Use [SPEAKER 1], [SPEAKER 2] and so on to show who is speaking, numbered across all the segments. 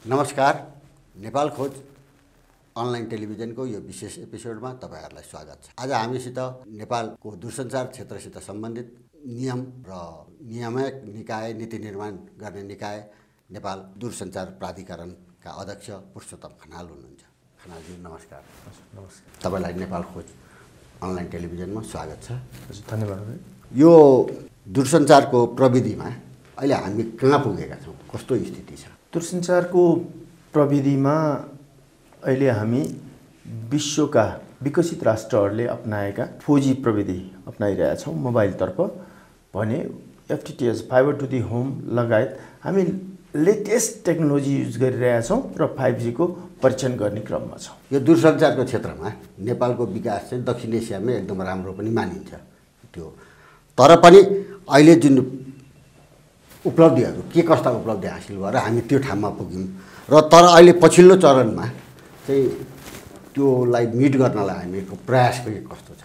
[SPEAKER 1] नमस्कार। नेपाल खोज अनलाइन टेलिभिजनको यो विशेष एपिसोडमा तपाईहरुलाई स्वागत छ। आज हामीसित नेपालको दूरसञ्चार क्षेत्रसित सम्बन्धित नियम र नियामक निकाय नीति निर्माण गर्ने निकाय नेपाल दूरसञ्चार प्राधिकरणका अध्यक्ष पुरुषोत्तम खनाल हुनुहुन्छ। खनालजी नमस्कार।
[SPEAKER 2] नमस्कार।
[SPEAKER 1] तपाईलाई नेपाल खोज अनलाइन टेलिभिजनमा स्वागत छ।
[SPEAKER 2] धन्यवाद।
[SPEAKER 1] यो दूरसञ्चारको प्रविधिमा अहिले हामी कहाँ पुगेका छौँ, कस्तो स्थिति छ?
[SPEAKER 2] दूरसञ्चारको प्रविधिमा अहिले हामी विश्वका विकसित राष्ट्रहरूले अपनाएका 4G प्रविधि अपनाइरहेका छौँ। मोबाइलतर्फ भने FTTH fibre to the home लगायत हामी लेटेस्ट टेक्नोलोजी युज गरिरहेका छौँ र 5G को परीक्षण गर्ने क्रममा छौँ।
[SPEAKER 1] यो दूरसञ्चारको क्षेत्रमा नेपालको विकास चाहिँ दक्षिण एसियामै एकदम राम्रो पनि मानिन्छ। त्यो तर पनि अहिले जुन उपलब्धिहरू के कस्ता उपलब्धि हासिल भएर हामी त्यो ठाउँमा पुग्यौँ र तर अहिले पछिल्लो चरणमा चाहिँ त्योलाई मिट गर्नलाई हामीको प्रयास पनि कस्तो छ?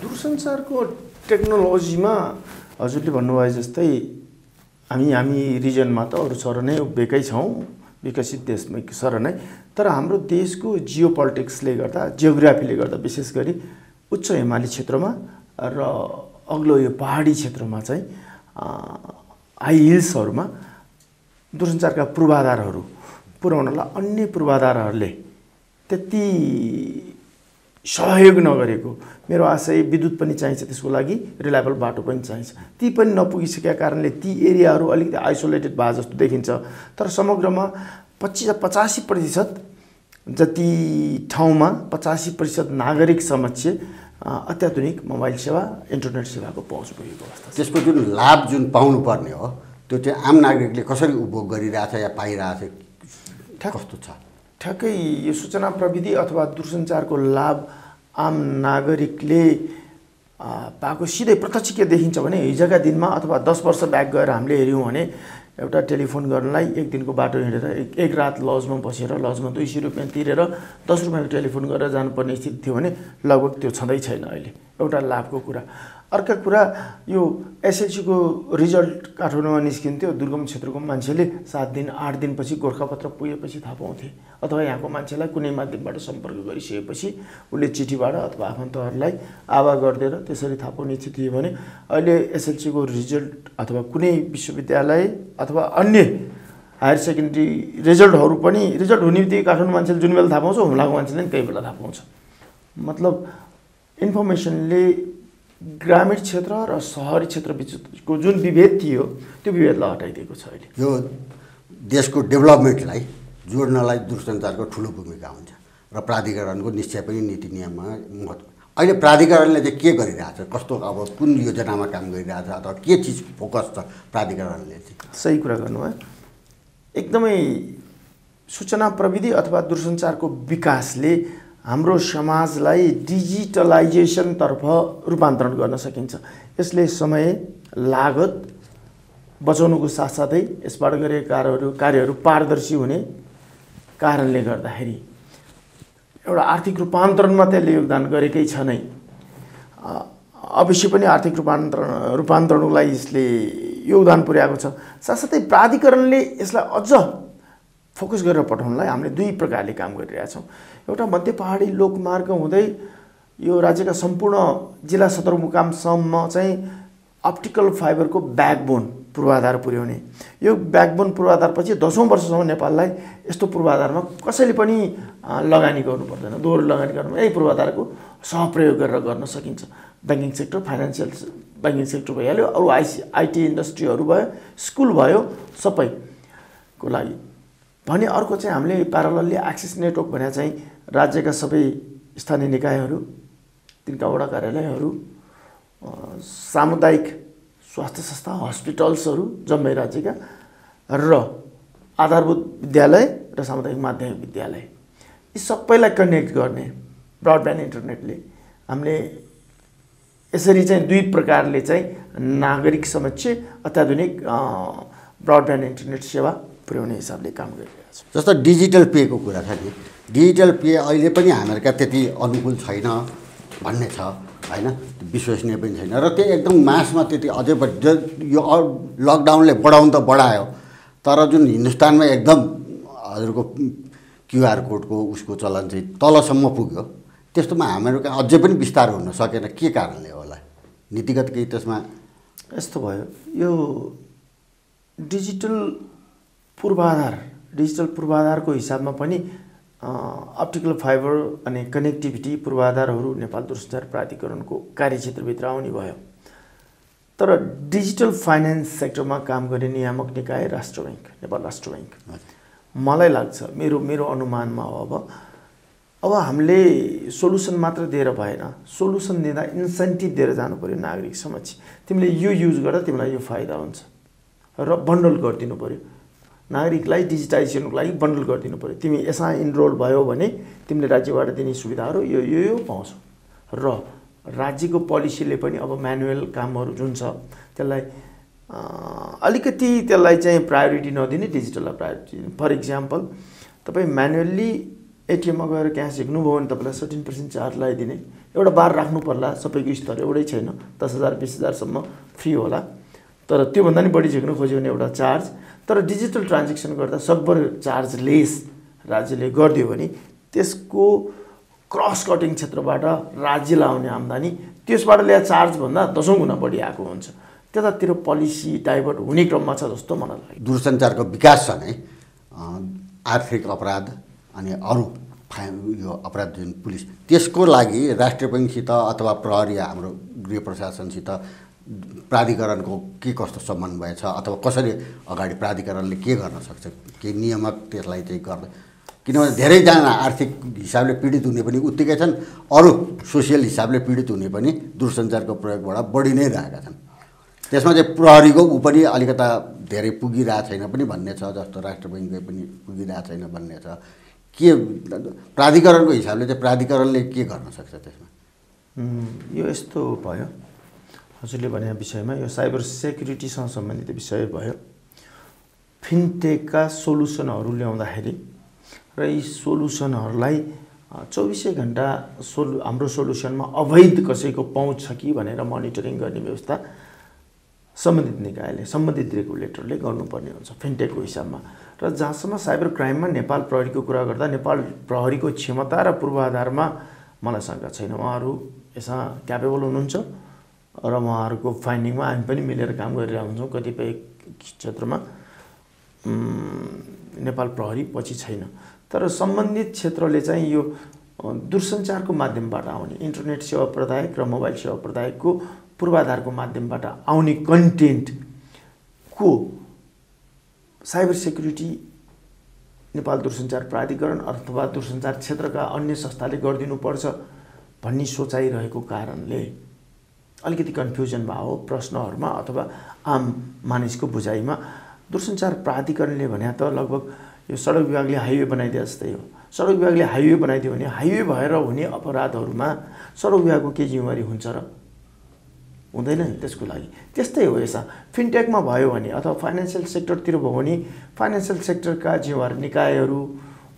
[SPEAKER 2] दूरसञ्चारको टेक्नोलोजीमा हजुरले भन्नुभयो जस्तै हामी रिजनमा त अरू सर नै उभिएकै छौँ, विकसित देशमै सर नै। तर हाम्रो देशको जियोपोलिटिक्सले गर्दा, जियोग्राफीले गर्दा विशेष गरी उच्च हिमाली क्षेत्रमा र अग्लो यो पहाडी क्षेत्रमा चाहिँ हाई हिल्सहरूमा दूरसञ्चारका पूर्वाधारहरू पुर्याउनलाई अन्य पूर्वाधारहरूले त्यति सहयोग नगरेको। मेरो आशय विद्युत पनि चाहिन्छ, त्यसको लागि रिलायबल बाटो पनि चाहिन्छ। ती पनि नपुगिसकेका कारणले ती एरियाहरू अलिकति आइसोलेटेड भए जस्तो देखिन्छ। तर समग्रमा 85% जति ठाउँमा 85% नागरिक समक्ष अत्याधुनिक मोबाइल सेवा, इन्टरनेट सेवाको पहुँच पुगेको अवस्था।
[SPEAKER 1] त्यसको जुन लाभ जुन पाउनुपर्ने हो त्यो चाहिँ आम नागरिकले कसरी उपभोग गरिरहेछ या पाइरहेछ, कस्तो छ?
[SPEAKER 2] ठ्याक्कै यो सूचना प्रविधि अथवा दूरसञ्चारको लाभ आम नागरिकले पाएको सिधै प्रत्यक्ष के देखिन्छ भने हिजोका दिनमा अथवा 10 वर्ष ब्याक गएर हामीले हेऱ्यौँ भने एउटा टेलिफोन गर्नलाई एक दिनको बाटो हिँडेर एक रात लजमा बसेर लजमा 200 रुपियाँ तिरेर 10 रुपियाँको टेलिफोन गरेर जानुपर्ने स्थिति थियो भने लगभग त्यो छँदै छैन अहिले। एउटा लाभको कुरा। अर्को कुरा, यो एसएलसी को रिजल्ट काठमाडौँमा निस्किन्थ्यो, दुर्गम क्षेत्रको मान्छेले 7 दिन 8 दिनपछि गोरखापत्र पुगेपछि थाहा पाउँथे, अथवा यहाँको मान्छेलाई कुनै माध्यमबाट सम्पर्क गरिसकेपछि उसले चिठीबाट अथवा आफन्तहरूलाई आवाज गरिदिएर त्यसरी थाहा पाउने स्थिति थियो भने अहिले एसएलसी को रिजल्ट अथवा कुनै विश्वविद्यालय अथवा अन्य हायर सेकेन्डरी रिजल्टहरू पनि रिजल्ट हुने बित्तिकै काठमाडौँ मान्छेले जुन बेला थाहा पाउँछ, हुम्लाको मान्छेले पनि त्यही बेला थाहा पाउँछ। मतलब इन्फर्मेसनले ग्रामीण क्षेत्र र सहरी क्षेत्र बिचको जुन विभेद थियो त्यो विभेदलाई हटाइदिएको छ। अहिले
[SPEAKER 1] यो देशको डेभलपमेन्टलाई जोड्नलाई दूरसञ्चारको ठुलो भूमिका हुन्छ र प्राधिकरणको निश्चय पनि नीति नियममा महत्त्व। अहिले प्राधिकरणले चाहिँ के गरिरहेछ, कस्तो अब कुन योजनामा काम गरिरहेछ अथवा के चिज फोकस छ प्राधिकरणले चाहिँ?
[SPEAKER 2] सही कुरा गर्नुभयो। एकदमै सूचना प्रविधि अथवा दूरसञ्चारको विकासले हाम्रो समाजलाई डिजिटलाइजेसनतर्फ रूपान्तरण गर्न सकिन्छ। यसले समय लागत बचाउनुको साथसाथै यसबाट गरेका कार्यहरू पारदर्शी हुने कारणले गर्दाखेरि एउटा आर्थिक रूपान्तरणमा त्यसले योगदान गरेकै छ नै। अवश्य पनि आर्थिक रूपान्तरणको लागि यसले योगदान पुर्याएको छ। साथसाथै प्राधिकरणले यसलाई अझ फोकस गरेर पठाउनलाई हामीले दुई प्रकारले काम गरिरहेछौँ। एउटा मध्य पहाडी लोकमार्ग हुँदै यो राज्यका सम्पूर्ण जिल्ला सदरमुकामसम्म चाहिँ अप्टिकल फाइबरको ब्याकबोन पूर्वाधार पुर्याउने। यो ब्याकबोन पूर्वाधारपछि 10औं वर्षसम्म नेपाललाई यस्तो पूर्वाधारमा कसैले पनि लगानी गर्नु पर्दैन। दोहोरो लगानी गर्नु यही पूर्वाधारको सहप्रयोग गरेर गर्न सकिन्छ। Banking sector, financial banking sector भइहाल्यो, अरू आइटी इन्डस्ट्रीहरू भयो, स्कुल भयो, सबैको लागि भने। अर्को चाहिँ हामीले प्यारलली एक्सेस नेटवर्क भने चाहिँ राज्यका सबै स्थानीय निकायहरू, तिनका वडा कार्यालयहरू, सामुदायिक स्वास्थ्य संस्था, हस्पिटल्सहरू जम्मै राज्यका र आधारभूत विद्यालय र सामुदायिक माध्यमिक विद्यालय, यी सबैलाई कनेक्ट गर्ने ब्रडब्यान्ड इन्टरनेटले हामीले यसरी चाहिँ दुई प्रकारले चाहिँ नागरिक समक्ष अत्याधुनिक ब्रडब्यान्ड इन्टरनेट सेवा पुर्याउने हिसाबले काम गरिरहेको छ।
[SPEAKER 1] जस्तो डिजिटल पेको कुरा छ नि, डिजिटल पे अहिले पनि हामीहरूका त्यति अनुकूल छैन भन्ने छ हैन, विश्वसनीय पनि छैन र त्यो एकदम मासमा त्यति अझै यो लकडाउनले बढाउन त बढायो, तर जुन हिन्दुस्तानमा एकदम हजुरको क्युआर कोडको उसको चलन चाहिँ तलसम्म पुग्यो, त्यस्तोमा हाम्रो अझै पनि विस्तार हुन सकेन, के कारणले होला? नीतिगत केही त्यसमा?
[SPEAKER 2] यस्तो भयो, यो डिजिटल पूर्वाधारको हिसाबमा पनि अप्टिकल फाइबर अनि कनेक्टिभिटी पूर्वाधारहरू नेपाल दूरसञ्चार प्राधिकरणको कार्यक्षेत्रभित्र आउने भयो। तर डिजिटल फाइनेन्स सेक्टरमा काम गर्ने नियामक निकाय राष्ट्र बैङ्क, नेपाल राष्ट्र बैङ्क। मलाई लाग्छ, मेरो अनुमानमा अब हामीले सोलुसन मात्र दिएर भएन, सोलुसन दिँदा इन्सेन्टिभ दिएर जानु पर्यो नागरिक समक्ष। तिमीले यो युज गर्दा तिमीलाई यो फाइदा हुन्छ र बन्डल गरिदिनु पर्यो। नागरिकलाई डिजिटाइजेसनको लागि बन्डल गरिदिनु पर्यो। तिमी यसमा इनरोल भयो भने तिमीले राज्यबाट दिने सुविधाहरू यो पाउँछौ। र राज्यको पोलिसीले पनि अब म्यानुअल कामहरू जुन छ त्यसलाई अलिकति त्यसलाई चाहिँ प्रायोरिटी नदिने, डिजिटललाई प्रायोरिटी दिने। फर इक्जाम्पल, तपाईँ म्यानुअल्ली एटिएममा गएर क्यास झिक्नुभयो भने तपाईँलाई 13% चार्ज लगाइदिने। एउटा बार राख्नु पर्ला, सबैको स्तर एउटै छैन, 10,000 20,000सम्म फ्री होला, तर त्योभन्दा नि बढी झिक्नु खोज्यो भने एउटा चार्ज। तर डिजिटल ट्रान्जेक्सन गर्दा सकभर चार्ज लेस राज्यले गरिदियो भने त्यसको क्रस कटिङ क्षेत्रबाट राज्यलाई आउने आम्दानी त्यसबाट ल्याए चार्जभन्दा 10औं गुणा बढी आएको हुन्छ। त्यतातिर पोलिसी डाइभर्ट हुने क्रममा छ जस्तो मलाई लाग्छ।
[SPEAKER 1] दूरसञ्चारको विकाससँगै आर्थिक अपराध अनि अरू यो अपराध जुन पुलिस, त्यसको लागि राष्ट्रिय बैङ्कसित अथवा प्रहरी हाम्रो गृह प्रशासनसित प्राधिकरणको के कस्तो समन्वय छ, अथवा कसरी अगाडि प्राधिकरणले के गर्न सक्छ, के नियामक त्यसलाई चाहिँ गर्दा? किनभने धेरैजना आर्थिक हिसाबले पीडित हुने पनि उत्तिकै छन्, अरू सोसियल हिसाबले पीडित हुने पनि दूरसञ्चारको प्रयोगबाट बढी नै रहेका छन्। त्यसमा चाहिँ प्रहरीको पनि अलिकता धेरै पुगिरहेको छैन पनि भन्ने छ, जस्तो राष्ट्र बैङ्कले पनि पुगिरहेको छैन भन्ने छ। के प्राधिकरणको हिसाबले चाहिँ प्राधिकरणले के गर्न सक्छ त्यसमा?
[SPEAKER 2] यो यस्तो भयो, हजुरले भने विषयमा यो साइबर सेक्युरिटीसँग सम्बन्धित विषय भयो। फिनटेकका सोलुसनहरू ल्याउँदाखेरि र यी सोलुसनहरूलाई 24 घण्टा हाम्रो सोलुसनमा अवैध कसैको पहुँच छ कि भनेर मोनिटरिङ गर्ने व्यवस्था सम्बन्धित निकायले, सम्बन्धित रेगुलेटरले गर्नुपर्ने हुन्छ फिनटेकको हिसाबमा। र जहाँसम्म साइबर क्राइममा नेपाल प्रहरीको कुरा गर्दा नेपाल प्रहरीको क्षमता र पूर्वाधारमा मलाई शङ्का छैन। उहाँहरू यसमा क्यापेबल हुनुहुन्छ र उहाँहरूको फाइन्डिङमा हामी पनि मिलेर काम गरिरहेका हुन्छौँ। कतिपय क्षेत्रमा नेपाल प्रहरी पछि छैन, तर सम्बन्धित क्षेत्रले चाहिँ यो दूरसञ्चारको माध्यमबाट आउने इन्टरनेट सेवा प्रदायक र मोबाइल सेवा प्रदायकको पूर्वाधारको माध्यमबाट आउने कन्टेन्टको साइबर सेक्युरिटी नेपाल दूरसञ्चार प्राधिकरण अथवा दूरसञ्चार क्षेत्रका अन्य संस्थाले गरिदिनुपर्छ भन्ने सोचाइरहेको कारणले अलिकति कन्फ्युजन भयो प्रश्नहरूमा अथवा आम मानिसको बुझाइमा। दूरसञ्चार प्राधिकरणले भने त लगभग यो सडक विभागले हाइवे बनाइदिए जस्तै हो। सडक विभागले हाइवे बनाइदियो भने हाइवे भएर हुने अपराधहरूमा सडक विभागको के जिम्मेवारी हुन्छ र? हुँदैन नि त्यसको लागि। त्यस्तै हो यसमा फिनटेकमा भयो भने अथवा फाइनेन्सियल सेक्टरतिर भयो भने फाइनेन्सियल सेक्टरका जिम्मेवार निकायहरू,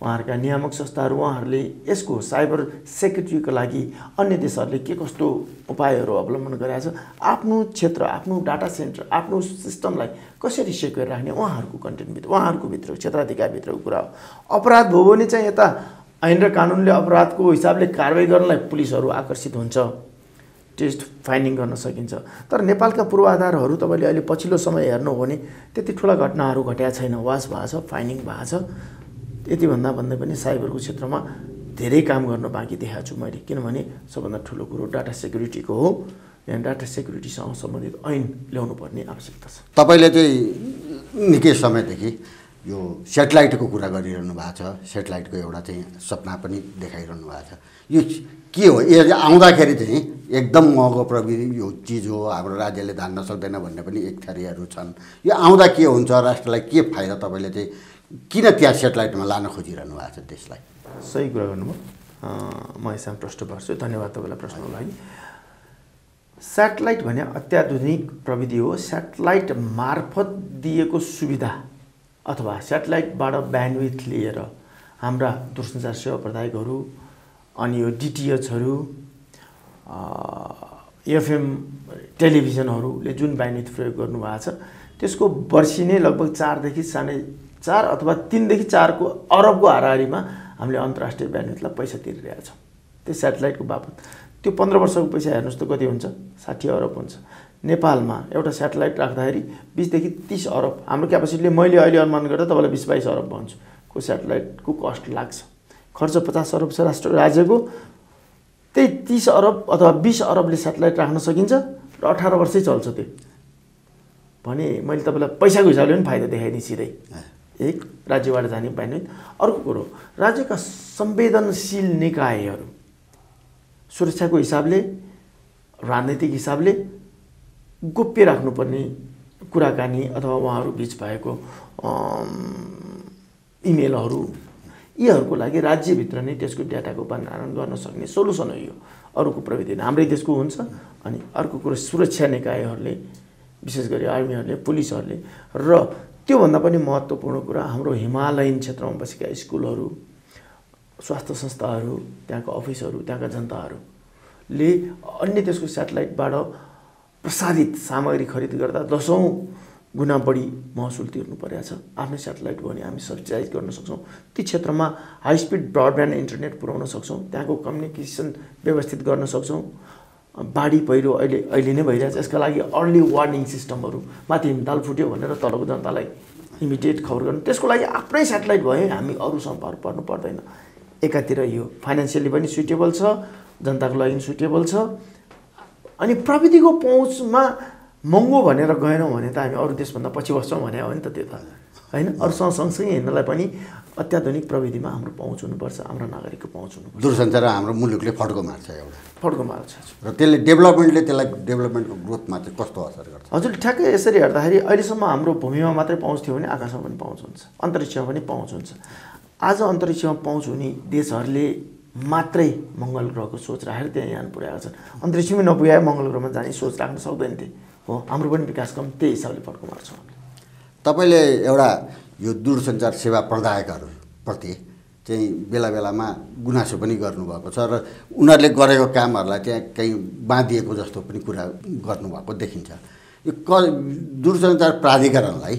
[SPEAKER 2] उहाँहरूका नियामक संस्थाहरू, उहाँहरूले यसको साइबर सेक्युरिटीको लागि अन्य देशहरूले के कस्तो उपायहरू अवलम्बन गरेको छ, आफ्नो क्षेत्र, आफ्नो डाटा सेन्टर, आफ्नो सिस्टमलाई कसरी सेक्युर राख्ने उहाँहरूको कन्टेन्टभित्र, उहाँहरूको भित्र क्षेत्राधिकारभित्रको कुरा हो। अपराध भयो भने चाहिँ यता ऐन र कानुनले अपराधको हिसाबले कारवाही गर्नलाई पुलिसहरू आकर्षित हुन्छ, टेस्ट फाइन्डिङ गर्न सकिन्छ। तर नेपालका पूर्वाधारहरू तपाईँले अहिले पछिल्लो समय हेर्नु हो भने त्यति ठुला घटनाहरू घटेका छैन, वास भएको छ, फाइन्डिङ भएको छ। यति भन्दा भन्दै पनि साइबरको क्षेत्रमा धेरै काम गर्न बाँकी देखाएको छु मैले, किनभने सबभन्दा ठुलो कुरो डाटा सेक्युरिटीको हो। यहाँ डाटा सेक्युरिटीसँग सम्बन्धित ऐन ल्याउनु पर्ने आवश्यकता छ।
[SPEAKER 1] तपाईँले चाहिँ निकै समयदेखि यो सेटेलाइटको कुरा गरिरहनु भएको छ, सेटेलाइटको एउटा चाहिँ सपना पनि देखाइरहनु भएको छ। यो के हो? यो आउँदाखेरि चाहिँ एकदम महँगो प्रविधि यो चिज हो, हाम्रो राज्यले धान्न सक्दैन भन्ने पनि एक थरीहरू छन्। यो आउँदा के हुन्छ, राष्ट्रलाई के फाइदा? तपाईँले चाहिँ किन त्यहाँ सेटेलाइटमा लान खोजिरहनु भएको छ देशलाई?
[SPEAKER 2] सही कुरा गर्नुभयो, म यसमा प्रश्न पर्छु। धन्यवाद तपाईँलाई प्रश्नको लागि। सेटेलाइट भने अत्याधुनिक प्रविधि हो। सेटेलाइट मार्फत दिएको सुविधा अथवा सेटेलाइटबाट ब्यान्डविथ लिएर हाम्रा दूरसञ्चार सेवा प्रदायकहरू अनि यो डिटिएचहरू, एफएम टेलिभिजनहरूले जुन ब्यान्डविथ प्रयोग गर्नुभएको छ त्यसको वर्षी नै लगभग 4 देखि 4 अथवा 3 देखि 4 को अरबको हाराहारीमा हामीले अन्तर्राष्ट्रिय ब्यान्डविड्थलाई पैसा तिरिरहेका छौँ त्यो स्याटेलाइटको बापत। त्यो 15 वर्षको पैसा हेर्नुहोस् त कति हुन्छ, 60 अरब हुन्छ। नेपालमा एउटा स्याटेलाइट राख्दाखेरि 20 देखि 30 अरब हाम्रो क्यापासिटीले मैले अहिले अनुमान गर्दा तपाईँलाई 20-22 अरब भन्छु को स्याटेलाइटको कस्ट लाग्छ। खर्च 50 अरब छ राज्यको, त्यही 30 अरब अथवा 20 अरबले स्याटेलाइट राख्न सकिन्छ र 18 वर्षै चल्छ त्यो भने मैले तपाईँलाई पैसाको हिसाबले पनि फाइदा देखाइदिएँ सिधै। एक राज्यबाट जाने ब्यान्डविड्थ। अर्को कुरो राज्यका संवेदनशील निकायहरू सुरक्षाको हिसाबले राजनैतिक हिसाबले गोप्य राख्नुपर्ने कुराकानी अथवा उहाँहरू बिच भएको इमेलहरू यीहरूको लागि राज्यभित्र नै त्यसको डाटाको भण्डारण गर्न सक्ने सोलुसन हो यो। अरूको प्रविधि हाम्रै देशको हुन्छ। अनि अर्को कुरो सुरक्षा निकायहरूले विशेष गरी आर्मीहरूले पुलिसहरूले र त्योभन्दा पनि महत्त्वपूर्ण कुरा हाम्रो हिमालयन क्षेत्रमा बसेका स्कुलहरू स्वास्थ्य संस्थाहरू त्यहाँका अफिसहरू त्यहाँका जनताहरूले अन्य देशको स्याटेलाइटबाट प्रसारित सामग्री खरिद गर्दा 10औं गुणा बढी महसुल तिर्नु परेको छ। आफ्नै स्याटेलाइट भयो भने हामी सब्सिडाइज गर्न सक्छौँ। ती क्षेत्रमा हाई स्पिड ब्रडब्यान्ड इन्टरनेट पुर्याउन सक्छौँ। त्यहाँको कम्युनिकेसन व्यवस्थित गर्न सक्छौँ। बाढी पहिरो अहिले नै भइरहेछ, यसका लागि अर्ली वार्निङ सिस्टमहरू, माथि हिमताल फुट्यो भनेर तलको जनतालाई इमिडिएट खबर गर्नु, त्यसको लागि आफ्नै स्याटेलाइट भयो हामी अरू सम्पर्क पर्नु पर्दैन। एकातिर यो फाइनेन्सियली पनि सुइटेबल छ, जनताको लागि सुइटेबल छ। अनि प्रविधिको पहुँचमा महँगो भनेर गएनौँ भने त हामी अरू देशभन्दा पछि बस्छौँ भने हो नि त त्यो त होइन। अरूसँग सँगसँगै हिँड्नलाई पनि अत्याधुनिक प्रविधिमा हाम्रो पहुँच हुनुपर्छ, हाम्रो नागरिकको पहुँच हुनुपर्छ।
[SPEAKER 1] दूरसञ्चार हाम्रो मुलुकले फड्को मार्छ एउटा
[SPEAKER 2] फड्को मार्छ
[SPEAKER 1] र त्यसले डेभलपमेन्टको ग्रोथमा चाहिँ कस्तो असर गर्छ?
[SPEAKER 2] हजुर ठ्याक्कै यसरी हेर्दाखेरि अहिलेसम्म हाम्रो भूमिमा मात्रै पहुँच थियो भने आकाशमा पनि पहुँच हुन्छ, अन्तरिक्षमा पनि पहुँच हुन्छ। आज अन्तरिक्षमा पहुँच हुने देशहरूले मात्रै मङ्गल ग्रहको सोच राखेर त्यहाँ यान पुर्याएका छन्। अन्तरिक्षमै नपुर्याए मङ्गल ग्रहमा जाने सोच राख्न सक्दैन थिए हो। हाम्रो पनि विकास कम त्यही हिसाबले फड्को मार्छौँ।
[SPEAKER 1] तपाईँले एउटा यो दूरसञ्चार सेवा प्रदायकहरूप्रति चाहिँ बेला बेलामा गुनासो पनि गर्नुभएको छ र उनीहरूले गरेको कामहरूलाई चाहिँ कहीँ बाँधिएको जस्तो पनि कुरा गर्नुभएको देखिन्छ। यो दूरसञ्चार प्राधिकरणलाई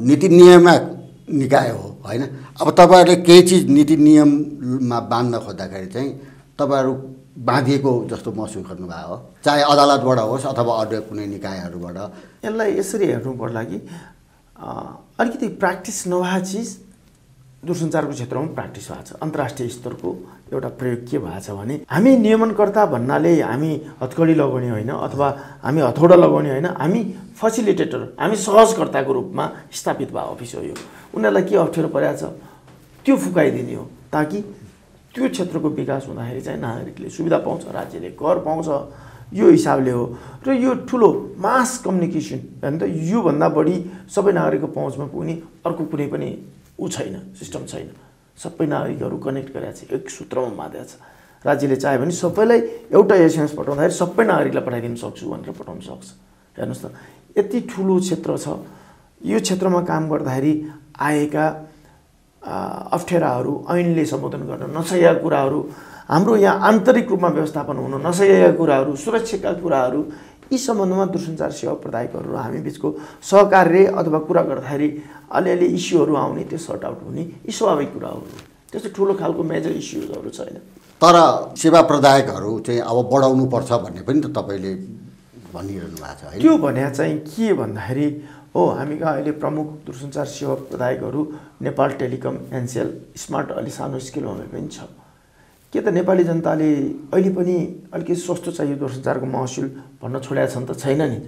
[SPEAKER 1] नीति नियामक निकाय हो होइन। अब तपाईँहरूले केही चिज नीति नियममा बाँध्न खोज्दाखेरि चाहिँ तपाईँहरू बाँधिएको जस्तो महसुस गर्नुभएको हो, चाहे अदालतबाट होस् अथवा अन्य कुनै निकायहरूबाट?
[SPEAKER 2] यसलाई यसरी हेर्नु पर्ला कि अलिकति प्र्याक्टिस नभएको चिज दूरसञ्चारको क्षेत्रमा प्र्याक्टिस भएको छ। अन्तर्राष्ट्रिय स्तरको एउटा प्रयोग के भएको छ भने हामी नियमनकर्ता भन्नाले हामी हतकडी लगाउने होइन अथवा हामी हथौडा लगाउने होइन, हामी फेसिलिटेटर, हामी सहजकर्ताको रूपमा स्थापित भएको अफिस हो यो। उनीहरूलाई के अप्ठ्यारो परेको छ त्यो फुकाइदिने हो ताकि त्यो क्षेत्रको विकास हुँदाखेरि चाहिँ नागरिकले सुविधा पाउँछ, राज्यले कर पाउँछ, यो हिसाबले हो। र यो ठुलो मास कम्युनिकेसन होइन त योभन्दा बढी सबै नागरिकको पहुँचमा पुग्ने अर्को कुनै पनि छैन, सिस्टम छैन। सबै नागरिकहरू कनेक्ट गरेको छ, एक सूत्रमा बाँधेको छ। राज्यले चाह्यो भने सबैलाई एउटा एसएमएस पठाउँदाखेरि सबै नागरिकलाई पठाइदिन सक्छु भनेर पठाउन सक्छ। हेर्नुहोस् त यति ठुलो क्षेत्र छ। यो क्षेत्रमा काम गर्दाखेरि आएका अप्ठ्याराहरू, ऐनले सम्बोधन गर्न नसकेका कुराहरू, हाम्रो यहाँ आन्तरिक रूपमा व्यवस्थापन हुन नसकेका कुराहरू, सुरक्षाका कुराहरू, यी सम्बन्धमा दूरसञ्चार सेवा प्रदायकहरू र हामी बिचको सहकार्य अथवा कुरा गर्दाखेरि अलिअलि इस्युहरू आउने, त्यो सर्ट आउट हुने यी स्वाभाविक कुराहरू। त्यस्तो ठुलो खालको मेजर इस्युजहरू छैन।
[SPEAKER 1] तर सेवा प्रदायकहरू चाहिँ अब बढाउनु पर्छ भन्ने पनि त तपाईँले भनिरहनु भएको छ होइन?
[SPEAKER 2] त्यो भने चाहिँ के भन्दाखेरि हो हामीका अहिले प्रमुख दूरसञ्चार सेवा प्रदायकहरू नेपाल टेलिकम, एनसेल, स्मार्ट अलि सानो स्केलमा पनि छ। के त नेपाली जनताले अहिले पनि अलिकति सस्तो चाहियो दूरसञ्चारको महसुल भन्न छोडेका छन् त? छैन नि।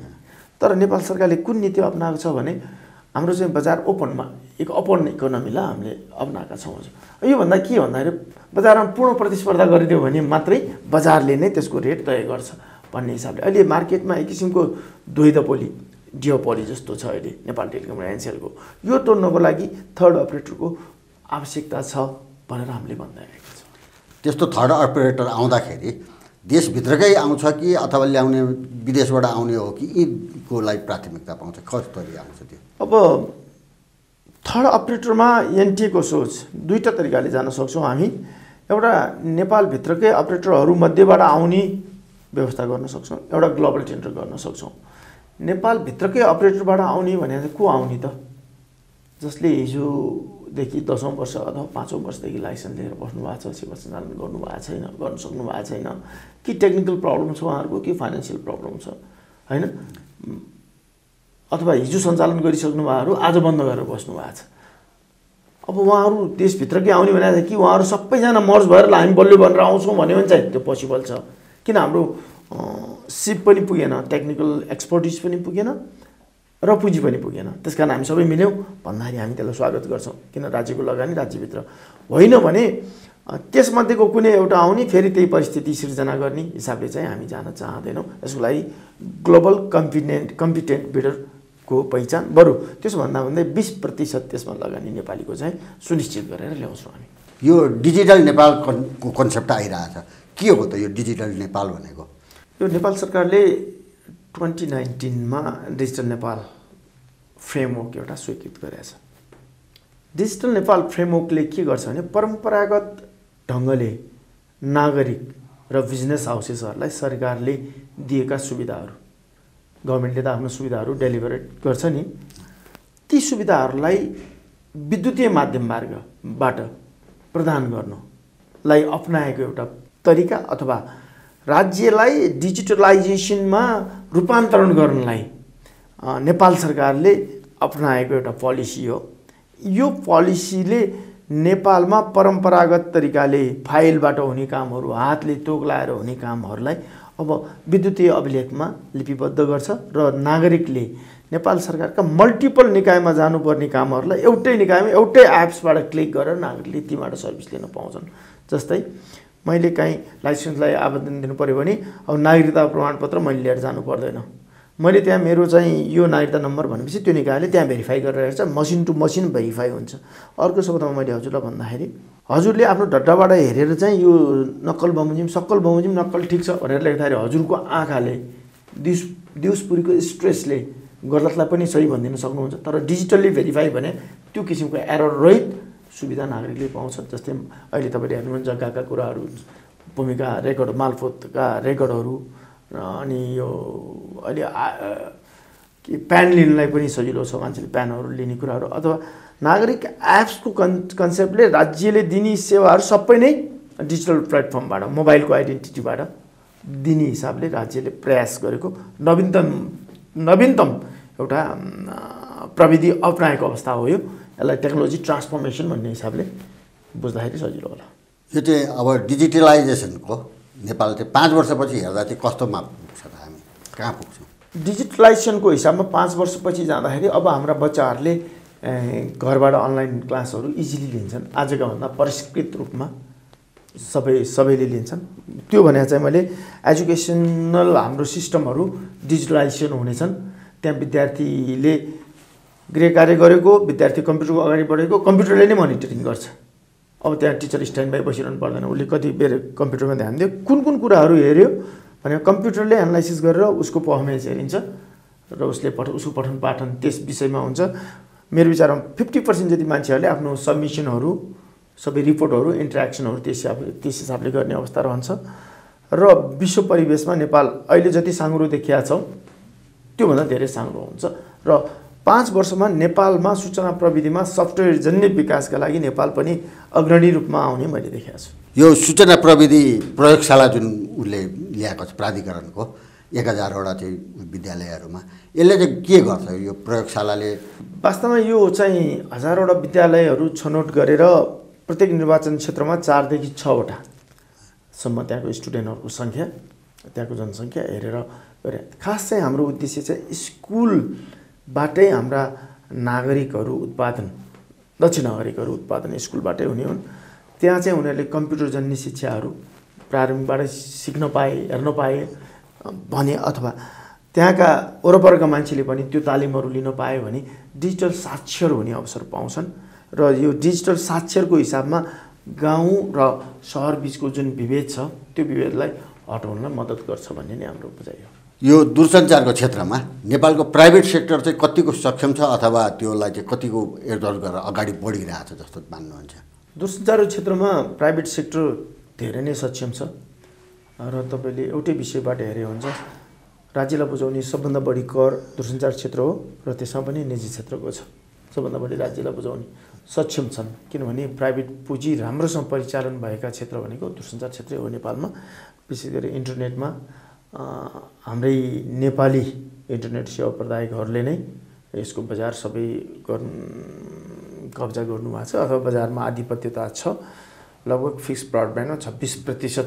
[SPEAKER 2] तर नेपाल सरकारले कुन नीति अप्नाएको छ भने हाम्रो चाहिँ बजार ओपनमा, एक ओपन इकोनोमीलाई हामीले अप्नाएका छौँ। योभन्दा के भन्दाखेरि बजारमा पूर्ण प्रतिस्पर्धा गरिदियो भने मात्रै बजारले नै त्यसको रेट तय गर्छ भन्ने हिसाबले अहिले मार्केटमा एक किसिमको द्वैधपोली, डियोपोली जस्तो छ अहिले नेपाल टेलिकम र एनसेलको। यो तोड्नको लागि थर्ड अपरेटरको आवश्यकता छ भनेर हामीले भन्दैरहेका छौँ।
[SPEAKER 1] त्यस्तो थर्ड अपरेटर आउँदाखेरि देशभित्रकै आउँछ कि अथवा ल्याउने विदेशबाट आउने हो कि यीको लागि प्राथमिकता पाउँछ? कसरी आउँछ त्यो?
[SPEAKER 2] अब थर्ड अपरेटरमा एनटिएको सोच दुईवटा तरिकाले जान सक्छौँ हामी। एउटा नेपालभित्रकै अपरेटरहरूमध्येबाट आउने व्यवस्था गर्न सक्छौँ, एउटा ग्लोबल टेन्डर गर्न सक्छौँ। नेपालभित्रकै अपरेटरबाट आउने भने को आउने त? जसले हिजोदेखि 10औं वर्ष अथवा 5औं वर्षदेखि लाइसेन्स लिएर बस्नु भएको छ, सेवा सञ्चालन गर्नुभएको छैन, गर्न सक्नु भएको छैन, कि टेक्निकल प्रब्लम छ उहाँहरूको, कि फाइनेन्सियल प्रब्लम छ होइन, अथवा हिजो सञ्चालन गरिसक्नु भएकोहरू आज बन्द गरेर बस्नु भएको छ। अब उहाँहरू देशभित्रकै आउने भने कि उहाँहरू सबैजना मर्ज भएर हामी बल्यो भनेर आउँछौँ भन्यो भने चाहिँ त्यो पोसिबल छ। किन हाम्रो सिप पनि पुगेन, टेक्निकल एक्सपर्टिज पनि पुगेन र पुँजी पनि पुगेन। त्यस कारण हामी सबै मिल्यौँ भन्दाखेरि हामी त्यसलाई स्वागत गर्छौँ, किन राज्यको लगानी राज्यभित्र होइन भने त्यसमध्येको कुनै एउटा आउने फेरि त्यही परिस्थिति सिर्जना गर्ने हिसाबले चाहिँ हामी जान चाहँदैनौँ। यसको लागि ग्लोबल कम्पिटेन्ट बिडरको पहिचान, बरु त्यसो भन्दा भन्दै 20% त्यसमा लगानी नेपालीको चाहिँ सुनिश्चित गरेर ल्याउँछौँ हामी।
[SPEAKER 1] यो डिजिटल नेपालको कन्सेप्ट आइरहेछ, के हो त यो डिजिटल नेपाल भनेको?
[SPEAKER 2] यो नेपाल सरकारले 2019 मा डिजिटल नेपाल फ्रेमवर्क एउटा स्वीकृत गरेछ। डिजिटल नेपाल फ्रेमवर्कले के गर्छ भने परम्परागत ढङ्गले नागरिक र बिजनेस हाउसेसहरूलाई सरकारले दिएका सुविधाहरू, गभर्मेन्टले त आफ्नो सुविधाहरू डेलिभरेट गर्छ नि, ती सुविधाहरूलाई विद्युतीय माध्यम मार्गबाट प्रदान गर्नलाई अपनाएको एउटा तरिका अथवा राज्यलाई डिजिटलाइजेसनमा रूपान्तरण गर्नलाई नेपाल सरकारले अपनाएको एउटा पोलिसी हो। यो पोलिसीले नेपालमा परम्परागत तरिकाले फाइलबाट हुने कामहरू, हातले तोक लाएर हुने कामहरूलाई अब विद्युतीय अभिलेखमा लिपिबद्ध गर्छ र नागरिकले नेपाल सरकारका मल्टिपल निकायमा जानुपर्ने कामहरूलाई एउटै निकायमा एउटै एप्सबाट क्लिक गरेर नागरिकले तीबाट सर्भिस लिन पाउँछन्। जस्तै मैले काहीँ लाइसेन्सलाई आवेदन दिनु पऱ्यो भने अब नागरिकता प्रमाणपत्र मैले लिएर जानु पर्दैन। मैले त्यहाँ मेरो चाहिँ यो नागरिकता नम्बर भनेपछि त्यो निकायले त्यहाँ भेरिफाई गरेर हेर्छ, मसिन टु मसिन भेरिफाई हुन्छ। अर्को शब्दमा मैले हजुरलाई भन्दाखेरि हजुरले आफ्नो डट्टाबाट हेरेर चाहिँ यो नक्कल बमोजिम सक्कल बमोजिम नक्कल ठिक छ भनेर लेख्दाखेरि हजुरको आँखाले दिउँसपुरीको स्ट्रेसले गलतलाई पनि सही भनिदिन सक्नुहुन्छ। तर डिजिटल्ली भेरिफाई भने त्यो किसिमको एरर रहित सुविधा नागरिकले पाउँछ। जस्तै अहिले तपाईँले हेर्नुहुन्छ जग्गाका कुराहरू, भूमिका रेकर्ड, मालपोतका रेकर्डहरू, अनि यो अहिले कि प्यान लिनलाई पनि सजिलो छ, मान्छेले प्यानहरू लिने कुराहरू, अथवा नागरिक एप्सको कन्सेप्टले राज्यले दिने सेवाहरू सबै नै डिजिटल प्लेटफर्मबाट, मोबाइलको आइडेन्टिटीबाट दिने हिसाबले राज्यले प्रयास गरेको नवीनतम एउटा प्रविधि अपनाएको अवस्था हो। यसलाई टेक्नोलोजी ट्रान्सफर्मेसन भन्ने हिसाबले बुझ्दाखेरि सजिलो होला।
[SPEAKER 1] यो चाहिँ अब डिजिटलाइजेसनको नेपाल चाहिँ 5 वर्षपछि हेर्दा चाहिँ कस्तोमा पुग्छ त, हामी कहाँ पुग्छौँ?
[SPEAKER 2] डिजिटलाइजेसनको हिसाबमा 5 वर्षपछि जाँदाखेरि अब हाम्रा बच्चाहरूले घरबाट अनलाइन क्लासहरू इजिली लिन्छन्। आजका भन्दा परिष्कृत रूपमा सबैले लिन्छन्। त्यो भने चाहिँ मैले एजुकेसनल हाम्रो सिस्टमहरू डिजिटलाइजेसन हुनेछन्। त्यहाँ विद्यार्थीले गृह कार्य गरेको, विद्यार्थी कम्प्युटरको अगाडि बढेको, कम्प्युटरले नै मोनिटरिङ गर्छ। अब त्यहाँ टिचर स्ट्यान्ड बाई बसिरहनु पर्दैन, उसले कति बेर कम्प्युटरमा ध्यान दियो, कुन कुराहरू हेऱ्यो भने कम्प्युटरले एनालाइसिस गरेर उसको पर्फर्मेन्स हेरिन्छ र उसको पठन पाठन त्यस विषयमा हुन्छ। मेरो विचारमा 50% जति मान्छेहरूले आफ्नो सबमिसनहरू, सबै रिपोर्टहरू, इन्टरेक्सनहरू त्यस हिसाबले गर्ने अवस्था रहन्छ। र विश्व परिवेशमा नेपाल अहिले जति साँघुरो देखिया छौँ त्योभन्दा धेरै साँघुरो हुन्छ। र 5 वर्षमा नेपालमा सूचना प्रविधिमा सफ्टवेयर जन्य विकासका लागि नेपाल पनि अग्रणी रूपमा आउने मैले देखेको छु।
[SPEAKER 1] यो सूचना प्रविधि प्रयोगशाला जुन उसले ल्याएको छ प्राधिकरणको 1000वटा चाहिँ विद्यालयहरूमा, यसले चाहिँ के गर्छ यो प्रयोगशालाले?
[SPEAKER 2] वास्तवमा यो चाहिँ 1000वटा विद्यालयहरू छनौट गरेर प्रत्येक निर्वाचन क्षेत्रमा 4 देखि 6वटा सम्म त्यहाँको स्टुडेन्टहरूको सङ्ख्या, त्यहाँको जनसङ्ख्या हेरेर गरे। खास चाहिँ हाम्रो उद्देश्य चाहिँ स्कुलबाटै हाम्रा नागरिकहरू उत्पादन, दक्ष नागरिकहरू उत्पादन स्कुलबाटै हुने हुन्। त्यहाँ चाहिँ उनीहरूले कम्प्युटरजन्य शिक्षाहरू प्रारम्भिकबाट सिक्न पाए, हेर्न पाए भने, अथवा त्यहाँका वरपरका मान्छेले पनि त्यो तालिमहरू लिन पाए भने डिजिटल साक्षर हुने अवसर पाउँछन्। र यो डिजिटल साक्षरको हिसाबमा गाउँ र सहर बिचको जुन विभेद छ त्यो विभेदलाई हटाउनलाई मद्दत गर्छ भन्ने नै हाम्रो बुझाइ हो।
[SPEAKER 1] यो दूरसञ्चारको क्षेत्रमा नेपालको प्राइभेट सेक्टर चाहिँ कतिको सक्षम छ अथवा त्यसलाई चाहिँ कतिको एडजस्ट गरेर अगाडि बढिरहेछ जस्तो मान्नुहुन्छ?
[SPEAKER 2] दूरसञ्चारको क्षेत्रमा प्राइभेट सेक्टर धेरै नै सक्षम छ। र तपाईँले एउटै विषयबाट हेरे हुन्छ, राज्यलाई बुझाउने सबभन्दा बढी कर दूरसञ्चार क्षेत्र हो र त्यसमा पनि निजी क्षेत्रको छ। सबभन्दा बढी राज्यलाई बुझाउने सक्षम छन्। किनभने प्राइभेट पुँजी राम्रोसँग परिचालन भएका क्षेत्र भनेको दूरसञ्चार क्षेत्रै हो नेपालमा। विशेष गरी इन्टरनेटमा हाम्रै नेपाली इन्टरनेट सेवा प्रदायकहरूले नै यसको बजार सबै कब्जा गर्नुभएको छ अथवा बजारमा आधिपत्यता छ। लगभग फिक्स ब्रडब्यान्डमा 26%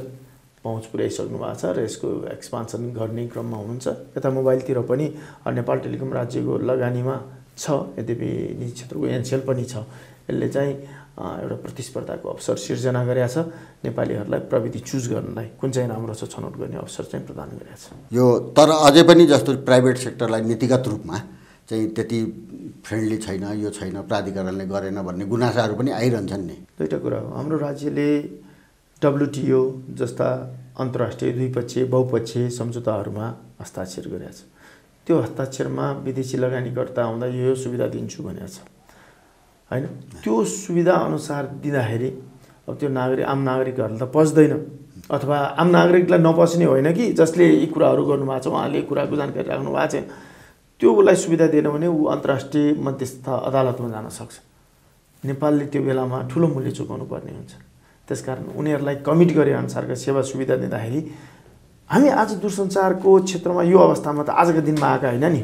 [SPEAKER 2] पहुँच पुर्याइसक्नु भएको छ र यसको एक्सपान्सन गर्ने क्रममा हुनुहुन्छ। यता मोबाइलतिर पनि नेपाल टेलिकम राज्यको लगानीमा छ, यद्यपि निजी क्षेत्रको एनसेल पनि छ। यसले चाहिँ एउटा प्रतिस्पर्धाको अवसर सिर्जना गरेका छ, नेपालीहरूलाई प्रविधि चुज गर्नलाई कुन चाहिँ राम्रो छ छनौट गर्ने अवसर चाहिँ प्रदान गरेका छ।
[SPEAKER 1] यो तर अझै पनि जस्तो प्राइभेट सेक्टरलाई नीतिगत रूपमा चाहिँ त्यति फ्रेन्डली छैन, यो छैन, प्राधिकरणले गरेन भन्ने गुनासाहरू पनि आइरहन्छन् नि।
[SPEAKER 2] दुईवटा कुरा हो, हाम्रो राज्यले WTO जस्ता अन्तर्राष्ट्रिय द्विपक्षीय बहुपक्षीय सम्झौताहरूमा हस्ताक्षर गरेका छ। त्यो हस्ताक्षरमा विदेशी लगानीकर्ता आउँदा यो सुविधा दिन्छु भनेको छ हैन। त्यो सुविधा अनुसार दिँदाखेरि अब त्यो आम नागरिकहरूले त पस्दैन, अथवा आम नागरिकलाई नपस्ने होइन कि जसले यी कुराहरू गर्नुभएको छ उहाँले कुराको जानकारी राख्नु भएको छैन, त्यो उसलाई सुविधा दिएन भने ऊ अन्तर्राष्ट्रिय मध्यस्थ अदालतमा जान सक्छ। नेपालले त्यो बेलामा ठुलो मूल्य चुकाउनु पर्ने हुन्छ। त्यसकारण उनीहरूलाई कमिट गरे अनुसारको सेवा सुविधा दिँदाखेरि हामी आज दूरसञ्चारको क्षेत्रमा यो अवस्थामा त आजको दिनमा आएका होइन नि,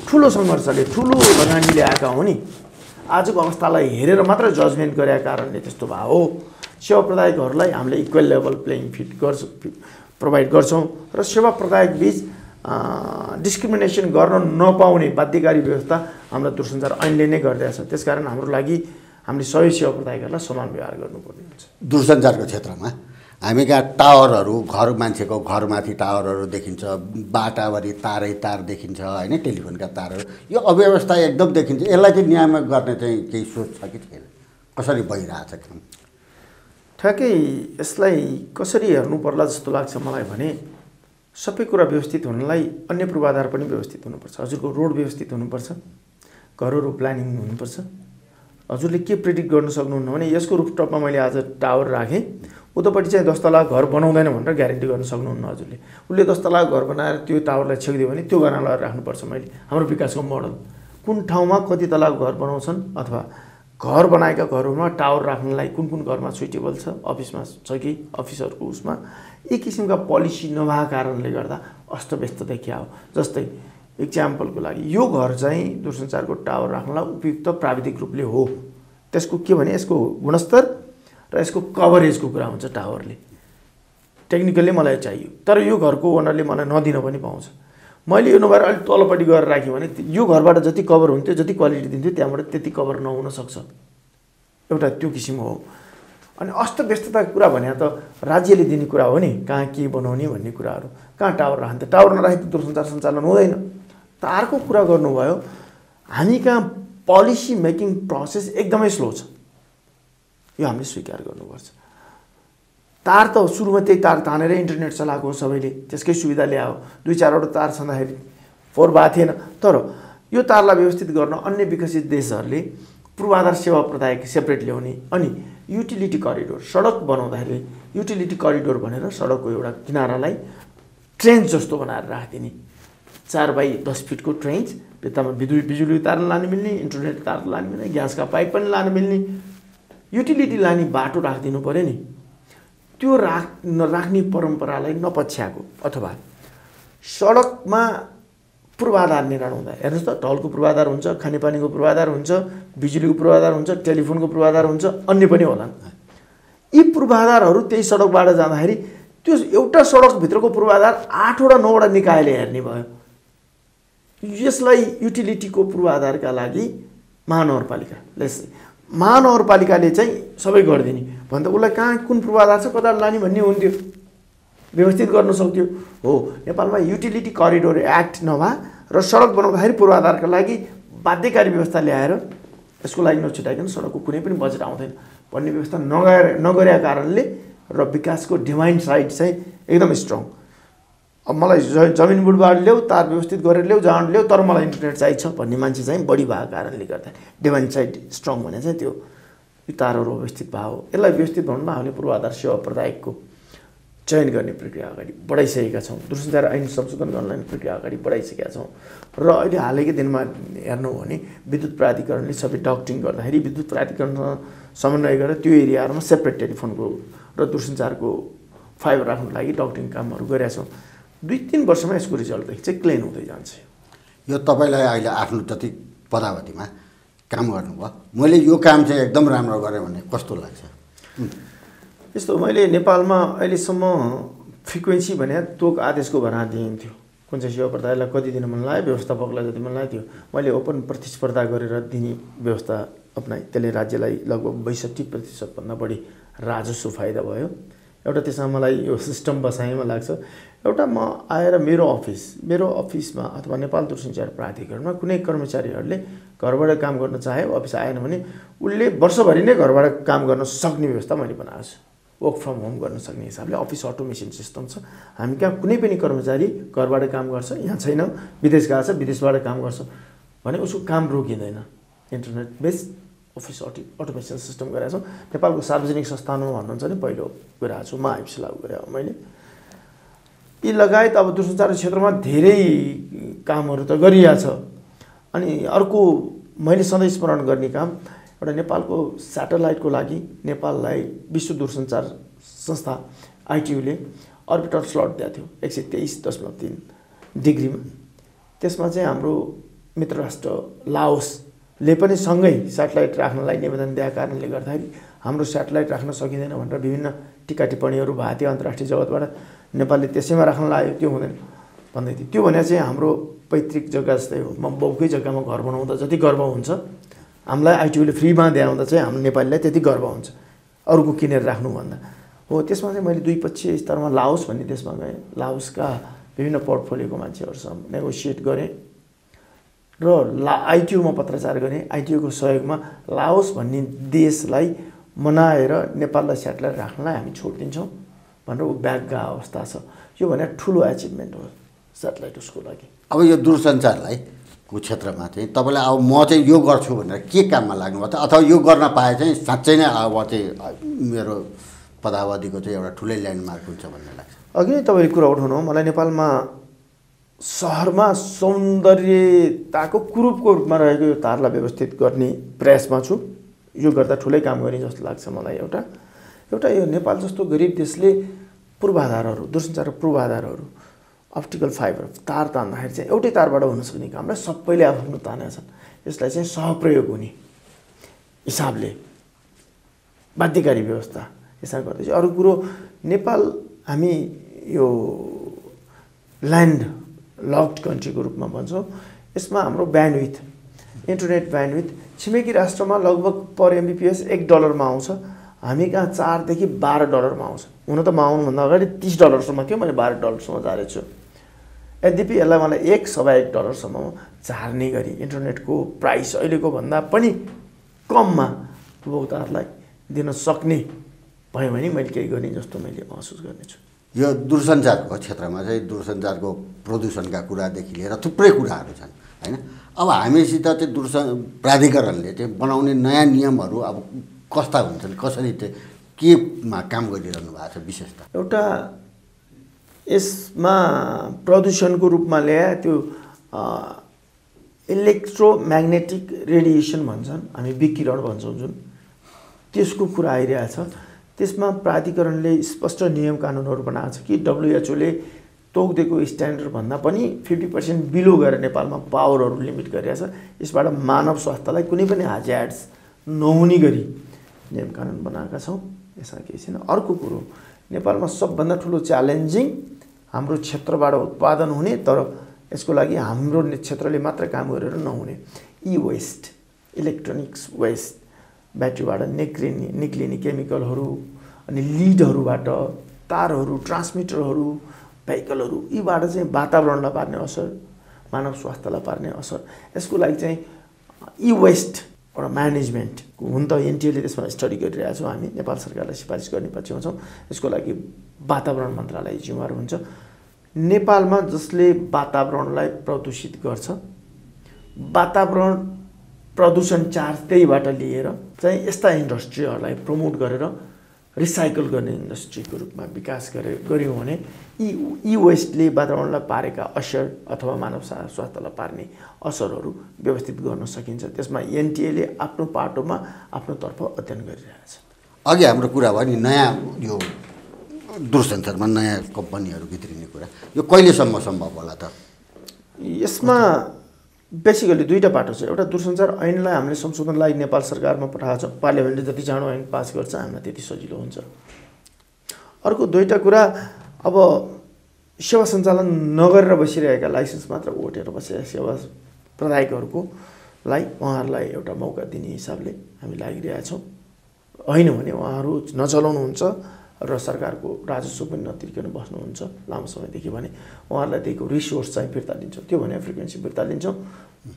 [SPEAKER 2] ठुलो सङ्घर्षले ठुलो लगानीले आएका हो नि। आजको अवस्थालाई हेरेर मात्र जजमेन्ट गरेका कारणले त्यस्तो भयो हो। सेवा प्रदायकहरूलाई हामीले equal level playing field provide गर्छौँ र सेवा प्रदायक बीच डिस्क्रिमिनेसन गर्न नपाउने बाध्यकारी व्यवस्था हाम्रो दूरसञ्चार ऐनले नै गरिरहेछ। त्यसकारण हाम्रो लागि हामीले सबै सेवा प्रदायकहरूलाई समान व्यवहार गर्नुपर्ने हुन्छ।
[SPEAKER 1] दूरसञ्चारको क्षेत्रमा हामी कहाँ टावरहरू, मान्छेको घरमाथि टावरहरू देखिन्छ, बाटाभरि तारै तार देखिन्छ होइन, टेलिफोनका तारहरू, यो अव्यवस्था एकदम देखिन्छ। यसलाई चाहिँ नियामक गर्ने चाहिँ केही सोच छ कि छैन? कसरी भइरहेछ काम?
[SPEAKER 2] ठ्याक्कै यसलाई कसरी हेर्नु पर्ला जस्तो लाग्छ मलाई भने सबै कुरा व्यवस्थित हुनलाई अन्य पूर्वाधार पनि व्यवस्थित हुनुपर्छ। हजुरको रोड व्यवस्थित हुनुपर्छ, घरहरू प्लानिङ हुनुपर्छ। हजुरले के प्रेडिक्ट गर्न सक्नुहुन्न भने यसको रुफटपमा मैले आज टावर राखेँ, उतापट्टि चाहिँ 10 तला घर बनाउँदैन भनेर ग्यारेन्टी गर्न सक्नुहुन्न हजुरले। उसले 10 तला घर बनाएर त्यो टावरलाई छेकिदियो भने त्यो गर्न लगाएर राख्नुपर्छ। मैले हाम्रो विकासको मोडल कुन ठाउँमा कति तला घर बनाउँछन् अथवा घर बनाएका घरहरूमा टावर राख्नलाई कुन कुन घरमा सुइटेबल छ, अफिसमा छ कि अफिसहरूको उसमा, एक किसिमका पोलिसी नभएको कारणले गर्दा अस्तव्यस्त देखिया हो। जस्तै इक्जाम्पलको लागि यो घर चाहिँ दूरसञ्चारको टावर राख्नलाई उपयुक्त प्राविधिक रूपले हो, त्यसको के भने यसको गुणस्तर र यसको कभरेजको कुरा हुन्छ। टावरले टेक्निकल्ली मलाई चाहियो, तर यो घरको ओनरले मलाई नदिन पनि पाउँछ। मैले यो नभएर अलिक तलपट्टि गएर राखेँ भने यो घरबाट जति कभर हुन्थ्यो, जति क्वालिटी दिन्थ्यो, त्यहाँबाट त्यति कभर नहुन सक्छ। एउटा त्यो किसिम हो। अनि अस्तव्यस्तताको कुरा भने त राज्यले दिने कुरा हो नि, कहाँ के बनाउने भन्ने कुराहरू। कहाँ टावर राख्ने, टावर नराखे त दूरसञ्चार सञ्चालन हुँदैन। तारको कुरा गर्नुभयो, हामी कहाँ पोलिसी मेकिङ प्रोसेस एकदमै स्लो छ, यो हामीले स्वीकार गर्नुपर्छ। तार त सुरुमा त्यही तार तानेर इन्टरनेट चलाएको हो सबैले, त्यसकै सुविधा ल्यायो। 2-4वटा तार छँदाखेरि फोहोर भएको थिएन। तर यो तारलाई व्यवस्थित गर्न अन्य विकसित देशहरूले पूर्वाधार सेवा प्रदायक सेपरेट ल्याउने, अनि युटिलिटी करिडोर सडक बनाउँदाखेरि युटिलिटी करिडोर भनेर सडकको एउटा किनारालाई ट्रेन्च जस्तो बनाएर राखिदिने। 4x10 फिटको ट्रेन्च, भित्तामा बिजुली तार लानु मिल्ने, इन्टरनेट तार लानु मिल्ने, ग्यासका पाइप पनि लानु मिल्ने, युटिलिटी लाने बाटो राखिदिनु पऱ्यो नि। त्यो राख्ने परम्परालाई नपछ्याएको, अथवा सडकमा पूर्वाधार निर्माण हुँदा हेर्नुहोस् त, ढलको पूर्वाधार हुन्छ, खानेपानीको पूर्वाधार हुन्छ, बिजुलीको पूर्वाधार हुन्छ, टेलिफोनको पूर्वाधार हुन्छ, अन्य पनि होलान्। यी पूर्वाधारहरू त्यही सडकबाट जाँदाखेरि त्यो एउटा सडकभित्रको पूर्वाधार 8वटा 9वटा निकायले हेर्ने भयो। यसलाई युटिलिटीको पूर्वाधारका लागि महानगरपालिकाले चाहिँ सबै गरिदिने भन्दा उसलाई कहाँ कुन पूर्वाधार छ, कता लाने भन्ने हुन्थ्यो, व्यवस्थित गर्न सक्थ्यो। हो, नेपालमा युटिलिटी करिडोर एक्ट नभए र सडक बनाउँदाखेरि पूर्वाधारका लागि बाध्यकारी व्यवस्था ल्याएर यसको लागि नछुटाइकन सडकको कुनै पनि बजेट आउँदैन भन्ने व्यवस्था नगरेका कारणले र विकासको डिमान्ड साइड चाहिँ एकदम स्ट्रङ। अब मलाई जमिन बुटबाट ल्याऊ, तार व्यवस्थित गरेर ल्याऊ, जहाँ ल्याऊ, तर मलाई इन्टरनेट चाहिन्छ भन्ने मान्छे चाहिँ बढी भएको कारणले गर्दा डिमान्ड साइड स्ट्रङ भने चाहिँ त्यो तारहरू व्यवस्थित भयो। यसलाई व्यवस्थित भन्नुमा हामीले पूर्वाधार सेवा प्रदायकको चयन गर्ने प्रक्रिया अगाडि बढाइसकेका छौँ। दूरसञ्चार ऐन संशोधन गर्नलाई प्रक्रिया अगाडि बढाइसकेका छौँ र अहिले हालैकै दिनमा हेर्नु हो भने विद्युत प्राधिकरणले सबै डक्टिङ गर्दाखेरि विद्युत प्राधिकरणसँग समन्वय गरेर त्यो एरियाहरूमा सेपरेट टेलिफोनको र दूरसञ्चारको फाइबर राख्नुको लागि डक्टिङ कामहरू गरेका छौँ। 2-3 वर्षमा यसको रिजल्टदेखि चाहिँ क्लिन हुँदै जान्छ।
[SPEAKER 1] यो तपाईँलाई अहिले आफ्नो जति पदावधिमा काम गर्नुभयो, मैले यो काम चाहिँ एकदम राम्रो गरेँ भन्ने कस्तो लाग्छ?
[SPEAKER 2] यस्तो मैले नेपालमा अहिलेसम्म फ्रिक्वेन्सी भने तोक आदेशको भरा दिइन्थ्यो। कुन चाहिँ सेवा प्रदातालाई कति दिन मन लाग्यो, व्यवस्थापकलाई जति मन लाग्यो मैले ओपन प्रतिस्पर्धा गरेर दिने व्यवस्था अपनाएँ। त्यसले राज्यलाई लगभग 62% भन्दा बढी राजस्व फाइदा भयो। एउटा त्यसमा मलाई यो सिस्टम बसाइमा लाग्छ। एउटा म आएर मेरो अफिसमा अथवा नेपाल दूरसञ्चार प्राधिकरणमा कुनै कर्मचारीहरूले घरबाट काम गर्न चाहे, अफिस आएन भने उसले वर्षभरि नै घरबाट काम गर्न सक्ने व्यवस्था मैले बनाएको छु। वर्क फ्रम होम गर्न सक्ने हिसाबले अफिस अटोमेसन सिस्टम छ। हामी कहाँ कुनै पनि कर्मचारी घरबाट काम गर्छ, यहाँ छैन, विदेश गएको छ, विदेशबाट काम गर्छ भने उसको काम रोकिँदैन। Internet based office automation system गरेको छौँ। नेपालको सार्वजनिक संस्थानमा भन्नुहुन्छ भने पहिलो गरेको छु, म आइपिसी लागू गरेँ मैले। यी लगायत अब दूरसञ्चार क्षेत्रमा धेरै कामहरू त गरिरहेछ। अनि अर्को मैले सधैँ स्मरण गर्ने काम एउटा नेपालको स्याटेलाइटको लागि नेपाललाई विश्व दूरसञ्चार संस्था आइटियूले अर्बिटर स्लट दिएको थियो 123.3 डिग्रीमा। त्यसमा चाहिँ हाम्रो मित्र राष्ट्र लाओसले पनि सँगै स्याटेलाइट राख्नलाई निवेदन दिएको कारणले गर्दाखेरि हाम्रो स्याटेलाइट राख्न सकिँदैन भनेर विभिन्न टिका टिप्पणीहरू भएको थियो। अन्तर्राष्ट्रिय जगतबाट नेपालले त्यसैमा राख्न लाग्यो, त्यो हुँदैन भन्दै थियो। त्यो भने चाहिँ हाम्रो पैतृक जग्गा जस्तै हो। म बाउकै जग्गामा घर बनाउँदा जति गर्व हुन्छ, हामीलाई आइटियूले फ्रीमा दियाउँदा चाहिँ हाम्रो नेपालीलाई त्यति गर्व हुन्छ अरूको किनेर राख्नुभन्दा। हो त्यसमा चाहिँ मैले द्विपक्षीय स्तरमा लाओस भन्ने देशमा गएँ। लाओसका विभिन्न पोर्टफोलियोको मान्छेहरूसँग नेगोसिएट गरेँ र आइटियूमा पत्रचार गरेँ। आइटियूको सहयोगमा लाओस भन्ने देशलाई मनाएर नेपाललाई स्याटेलाइट राख्नलाई हामी छोड दिन्छौँ भनेर ऊ ब्यागका अवस्था छ। यो भने ठुलो एचिभमेन्ट हो स्याटेलाइट उसको लागि।
[SPEAKER 1] अब यो दूरसञ्चारलाई को क्षेत्रमा चाहिँ तपाईँलाई अब म चाहिँ यो गर्छु भनेर के काममा लाग्नुभयो त, अथवा यो गर्न पाए चाहिँ साँच्चै नै अब चाहिँ मेरो पदावधिको चाहिँ एउटा ठुलै ल्यान्डमार्क हुन्छ भन्ने लाग्छ?
[SPEAKER 2] अघि नै तपाईँले कुरा उठाउनु, मलाई नेपालमा सहरमा सौन्दर्यताको कुरूपको रूपमा रहेको यो तारलाई व्यवस्थित गर्ने प्रयासमा छु। यो गर्दा ठुलै काम गर्ने जस्तो लाग्छ मलाई। एउटा यो नेपाल जस्तो गरिब देशले पूर्वाधारहरू, दूरसञ्चार पूर्वाधारहरू, अप्टिकल फाइबर तार तान्दाखेरि चाहिँ एउटै तारबाट हुन सक्ने कामलाई सबैले आफ्नो तानेका छन्। यसलाई चाहिँ सहप्रयोग हुने हिसाबले बाध्यकारी व्यवस्था यसमा गर्दैछ। अरू कुरो नेपाल हामी यो ल्यान्ड लक्ड कन्ट्रीको रूपमा भन्छौँ। यसमा हाम्रो ब्यान्डविथ, इन्टरनेट ब्यान्डविथ छिमेकी राष्ट्रमा लगभग पर एमबिपिएस $1 आउँछ। हामी कहाँ $4 देखि $12 आउँछ। हुन त म आउनुभन्दा अगाडि $30 थियो, मैले $12 झारेको छु। यद्यपि यसलाई मलाई $1.25 झार्ने गरी इन्टरनेटको प्राइस अहिलेको भन्दा पनि कममा उपभोक्ताहरूलाई दिन सक्ने भयो भने मैले केही गर्ने जस्तो मैले महसुस गर्नेछु।
[SPEAKER 1] यो दूरसञ्चारको क्षेत्रमा चाहिँ दूरसञ्चारको प्रदूषणका कुरादेखि लिएर थुप्रै कुराहरू छन् हैन। अब हामीसित चाहिँ प्राधिकरणले चाहिँ बनाउने नयाँ नियमहरू अब कस्ता हुन्छन्, कसरी चाहिँ केमा काम गरिरहनु भएको छ विशेषतः?
[SPEAKER 2] एउटा यसमा प्रदूषणको रूपमा ल्याए त्यो इलेक्ट्रोम्याग्नेटिक रेडिएसन भन्छन्, हामी विकिरण भन्छौँ जुन, त्यसको कुरा आइरहेछ। त्यसमा प्राधिकरणले स्पष्ट नियम कानुनहरू बनाएको छ कि WHO ले तोकिदिएको स्ट्यान्डर्डभन्दा पनि 50% बिलो गएर नेपालमा पावरहरू लिमिट गरिरहेछ। यसबाट मानव स्वास्थ्यलाई कुनै पनि हाजियाड्स नहुने गरी नियम कानुन बनाएका छौँ। यसमा केही छैन। अर्को कुरो, नेपालमा सबभन्दा ठुलो च्यालेन्जिङ हाम्रो क्षेत्रबाट उत्पादन हुने तर यसको लागि हाम्रो क्षेत्रले मात्र काम गरेर नहुने वेस्ट, इलेक्ट्रोनिक्स वेस्ट, ब्याट्रीबाट निक्लिने केमिकलहरू, अनि लिडहरूबाट तारहरू, ट्रान्समिटरहरू, भेहिकलहरू, यीबाट चाहिँ वातावरणलाई पार्ने असर, मानव स्वास्थ्यलाई पार्ने असर, यसको लागि चाहिँ वेस्ट एउटा म्यानेजमेन्ट हुन त एनटिएले त्यसमा स्टडी गरिरहेको छौँ। हामी नेपाल सरकारलाई सिफारिस गर्ने पक्षमा छौँ। यसको लागि वातावरण मन्त्रालय जिम्मेवार हुन्छ। नेपालमा जसले वातावरणलाई प्रदूषित गर्छ, वातावरण प्रदूषण चार्ज त्यहीबाट लिएर चाहिँ यस्ता इन्डस्ट्रीहरूलाई प्रमोट गरेर रिसाइकल गर्ने इन्डस्ट्रीको रूपमा विकास गऱ्यौँ भने यी वेस्टले वातावरणलाई पारेका असर अथवा मानव स्वास्थ्यलाई पार्ने असरहरू व्यवस्थित गर्न सकिन्छ। त्यसमा एनटिएले आफ्नो पाटोमा आफ्नो तर्फ अध्ययन गरिरहेछ।
[SPEAKER 1] अघि हाम्रो कुरा भयो नि नयाँ यो दूरसञ्चारमा नयाँ कम्पनीहरू भित्रिने कुरा, यो कहिलेसम्म सम्भव होला त?
[SPEAKER 2] यसमा बेसिकली दुईटा बाटो छ। एउटा दूरसञ्चार ऐनलाई हामीले संशोधनलाई नेपाल सरकारमा पठाएको छ। पार्लियामेन्टले जति चाँडो ऐन पास गर्छ हामीलाई त्यति सजिलो हुन्छ। अर्को दुईटा कुरा, अब सेवा सञ्चालन नगरेर बसिरहेका लाइसेन्स मात्र ओटेर बसेका सेवा प्रदायकहरूलाई उहाँहरूलाई एउटा मौका दिने हिसाबले हामी लागिरहेछौँ। होइन भने उहाँहरू नचलाउनुहुन्छ र सरकारको राजस्व पनि नतिर्किन बस्नुहुन्छ लामो समयदेखि भने उहाँहरूलाई दिएको रिसोर्स चाहिँ फिर्ता दिन्छौँ। त्यो भने फ्रिक्वेन्सी फिर्ता लिन्छौँ।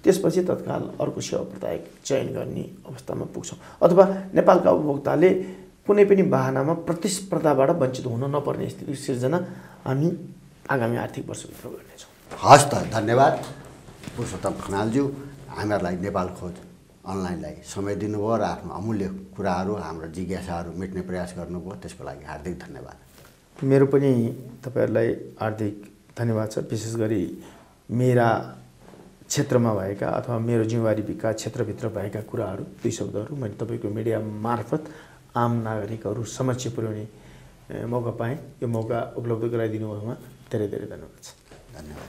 [SPEAKER 2] त्यसपछि तत्काल अर्को सेवा प्रदायक चयन गर्ने अवस्थामा पुग्छौँ। अथवा नेपालका उपभोक्ताले कुनै पनि बाहनामा प्रतिस्पर्धाबाट वञ्चित हुन नपर्ने स्थिति सिर्जना हामी आगामी आर्थिक वर्षभित्र गर्नेछौँ।
[SPEAKER 1] हस् त, धन्यवाद पुरुषोत्तम खनालज्यू। हामीहरूलाई नेपाल खोज अनलाइनलाई समय दिनुभयो र आफ्नो अमूल्य कुराहरू हाम्रो जिज्ञासाहरू मेट्ने प्रयास गर्नुभयो, त्यसको लागि हार्दिक धन्यवाद।
[SPEAKER 2] मेरो पनि तपाईँहरूलाई हार्दिक धन्यवाद छ। विशेष गरी मेरा क्षेत्रमा भएका अथवा मेरो जिम्मेवारीका क्षेत्रभित्र भएका कुराहरू, दुई शब्दहरू मैले तपाईँको मिडिया मार्फत आम नागरिकहरू समक्ष पुर्याउने मौका पाएँ। यो मौका उपलब्ध गराइदिनु भएमा धेरै धेरै धन्यवाद छ।
[SPEAKER 1] धन्यवाद।